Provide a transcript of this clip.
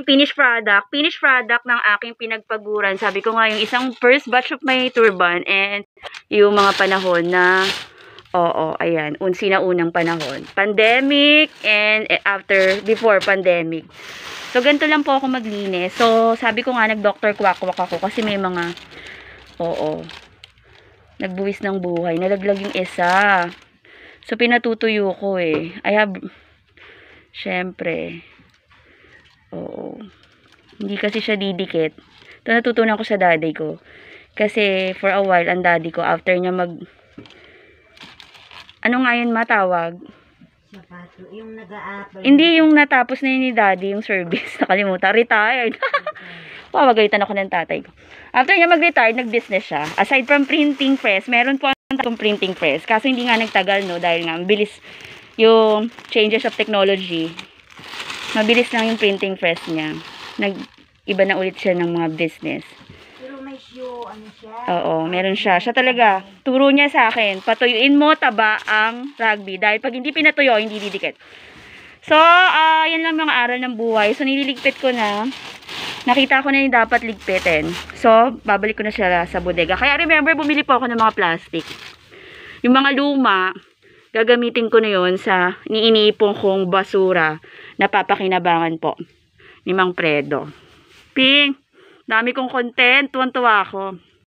yung finished product ng aking pinagpaguran. Sabi ko nga, yung isang first batch of my turban and yung mga panahon na, oo, ayan, sinaunang panahon. Pandemic and before pandemic. So, ganito lang po ako maglinis. So, sabi ko nga, nag-Dr. Quack-Quack ako kasi may mga, oo, nagbuwis ng buhay. Nalaglag yung isa. So, pinatutuyo ko eh. Syempre, oo. Hindi kasi siya didikit. Ito natutunan ko sa daddy ko. Kasi for a while, ang daddy ko, after niya ano nga yun matawag? Sapato, yung nag-a-apply. Hindi yung natapos na yun ni daddy, yung service. Nakalimutan, retired. Pawagalitan ako ng tatay ko. After niya mag-retire, nag-business siya. Aside from printing press, meron po ang printing press. Kaso hindi nga nagtagal, no? Dahil nga, mabilis yung changes of technology. Mabilis lang yung printing press niya. Iba na ulit siya ng mga business. Pero may show, ano siya? Oo, meron siya. Siya talaga. Turo niya sa akin, patuyuin mo taba ang rugby. Dahil pag hindi pinatuyo, hindi didikit. So, yan lang mga aral ng buhay. So, nililigpit ko na. Nakita ko na yung dapat ligpitin. So, babalik ko na siya sa bodega. Kaya remember, bumili po ako ng mga plastic. Yung mga luma, gagamitin ko na yon sa iniipon kong basura na papakinabangan po ni Mang Fredo. Ping, dami kong content. Tuwan-tuwa ako.